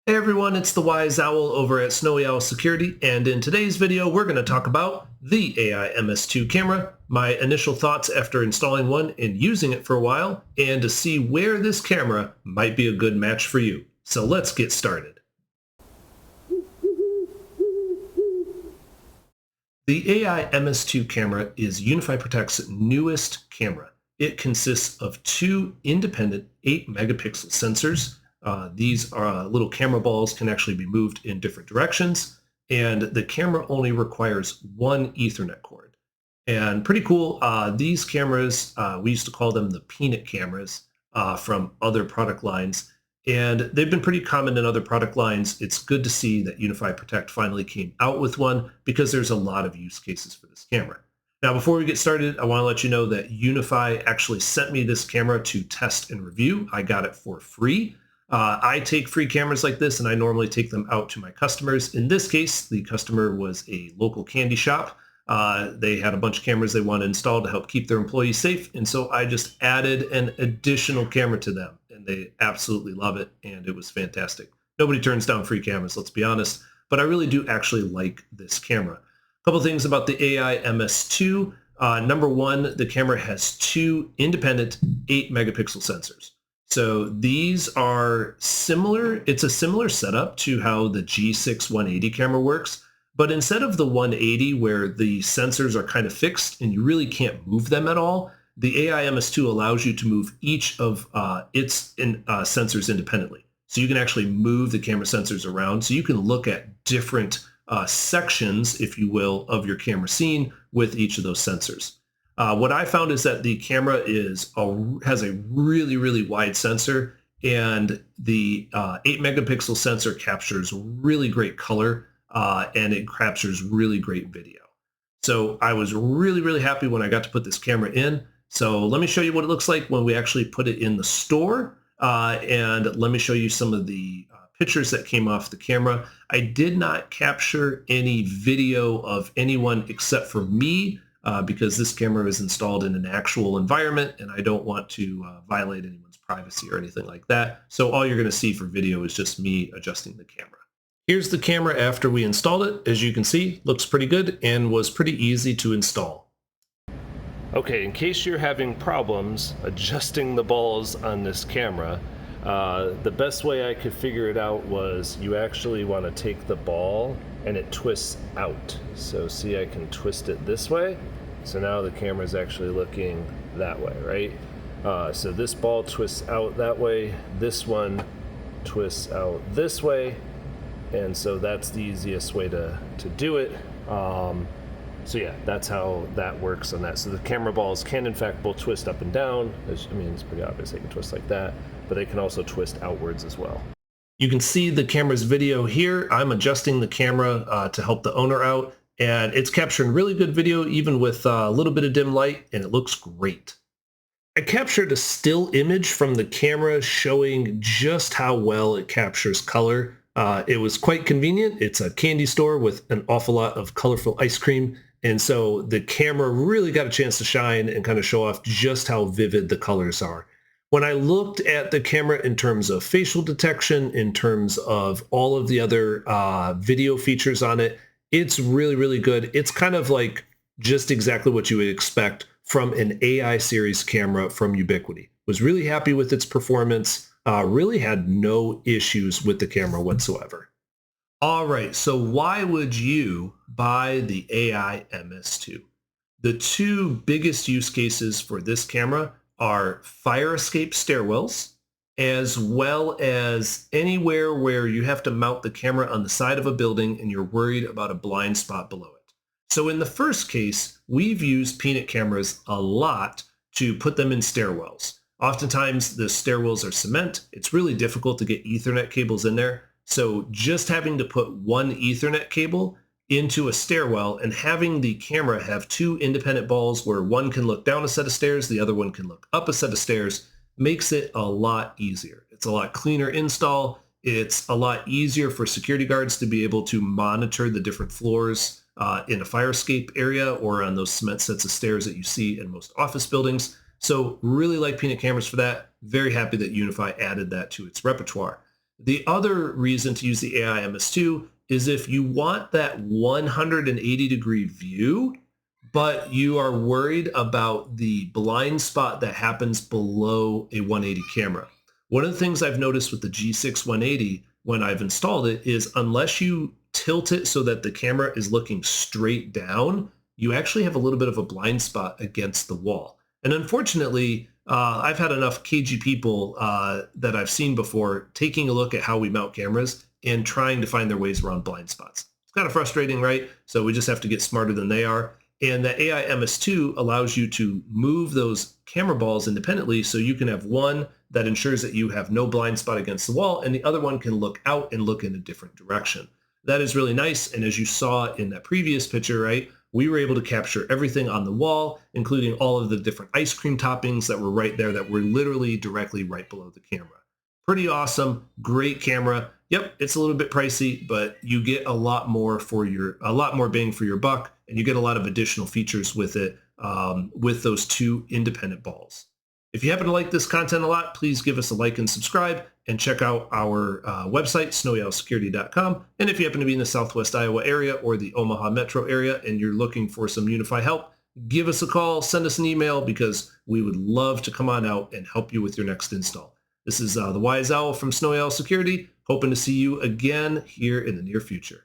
Hey everyone, it's the Wise Owl over at Snowy Owl Security, and in today's video we're going to talk about the AI MS2 camera, my initial thoughts after installing one and using it for a while, and to see where this camera might be a good match for you. So let's get started. The AI MS2 camera is UniFi Protect's newest camera. It consists of two independent 8-megapixel sensors. These are little camera balls, can actually be moved in different directions, and the camera only requires one Ethernet cord. And pretty cool, these cameras, we used to call them the peanut cameras from other product lines, and they've been pretty common in other product lines. It's good to see that UniFi Protect finally came out with one because there's a lot of use cases for this camera. Now, before we get started, I want to let you know that UniFi actually sent me this camera to test and review. I got it for free. I take free cameras like this, and I normally take them out to my customers. In this case, the customer was a local candy shop. They had a bunch of cameras they wanted installed to help keep their employees safe, and so I just added an additional camera to them, and they absolutely love it, and it was fantastic. Nobody turns down free cameras, let's be honest, but I really do actually like this camera. A couple things about the AI MS2. Number one, the camera has two independent 8-megapixel sensors. So these are similar. It's a similar setup to how the G6 180 camera works, but instead of the 180 where the sensors are kind of fixed and you really can't move them at all, the AI MS2 allows you to move each of its sensors independently. So you can actually move the camera sensors around. So you can look at different sections, if you will, of your camera scene with each of those sensors. What I found is that the camera has a really, really wide sensor, and the 8-megapixel sensor captures really great color, and it captures really great video. So I was really, really happy when I got to put this camera in. So let me show you what it looks like when we actually put it in the store, and let me show you some of the pictures that came off the camera. I did not capture any video of anyone except for me, because this camera is installed in an actual environment and I don't want to violate anyone's privacy or anything like that. So all you're going to see for video is just me adjusting the camera. Here's the camera after we installed it. As you can see, looks pretty good and was pretty easy to install. Okay, in case you're having problems adjusting the balls on this camera, the best way I could figure it out was you actually want to take the ball and it twists out. So see, I can twist it this way. So now the camera is actually looking that way, right? So this ball twists out that way. This one twists out this way. And so that's the easiest way to do it. So yeah, that's how that works on that. So the camera balls can in fact both twist up and down. I mean, it's pretty obvious they can twist like that, but they can also twist outwards as well. You can see the camera's video here. I'm adjusting the camera to help the owner out, and it's capturing really good video even with a little bit of dim light, and it looks great. I captured a still image from the camera showing just how well it captures color. It was quite convenient. It's a candy store with an awful lot of colorful ice cream, and so the camera really got a chance to shine and kind of show off just how vivid the colors are. When I looked at the camera in terms of facial detection, in terms of all of the other video features on it, it's really, really good. It's kind of like just exactly what you would expect from an AI series camera from Ubiquiti. Was really happy with its performance, really had no issues with the camera whatsoever. All right, so why would you buy the AI MS2? The two biggest use cases for this camera are fire escape stairwells, as well as anywhere where you have to mount the camera on the side of a building and you're worried about a blind spot below it. So in the first case, we've used peanut cameras a lot to put them in stairwells. Oftentimes the stairwells are cement. It's really difficult to get Ethernet cables in there. So just having to put one Ethernet cable into a stairwell and having the camera have two independent balls where one can look down a set of stairs, the other one can look up a set of stairs, makes it a lot easier. It's a lot cleaner install. It's a lot easier for security guards to be able to monitor the different floors in a fire escape area or on those cement sets of stairs that you see in most office buildings. So really like peanut cameras for that. Very happy that UniFi added that to its repertoire. The other reason to use the AI MS2 is if you want that 180-degree view, but you are worried about the blind spot that happens below a 180 camera. One of the things I've noticed with the G6 180 when I've installed it is unless you tilt it so that the camera is looking straight down, you actually have a little bit of a blind spot against the wall. And unfortunately, I've had enough cagey people that I've seen before taking a look at how we mount cameras and trying to find their ways around blind spots. It's kind of frustrating, right? So we just have to get smarter than they are. And the AI MS2 allows you to move those camera balls independently so you can have one that ensures that you have no blind spot against the wall and the other one can look out and look in a different direction. That is really nice. And as you saw in that previous picture, right, we were able to capture everything on the wall, including all of the different ice cream toppings that were right there that were literally directly right below the camera. Pretty awesome, great camera. Yep, it's a little bit pricey, but you get a lot more bang for your buck, and you get a lot of additional features with it with those two independent balls. If you happen to like this content a lot, please give us a like and subscribe, and check out our website, snowyowlsecurity.com. And if you happen to be in the Southwest Iowa area or the Omaha metro area and you're looking for some UniFi help, give us a call, send us an email, because we would love to come on out and help you with your next install. This is the Wise Owl from Snowy Owl Security, hoping to see you again here in the near future.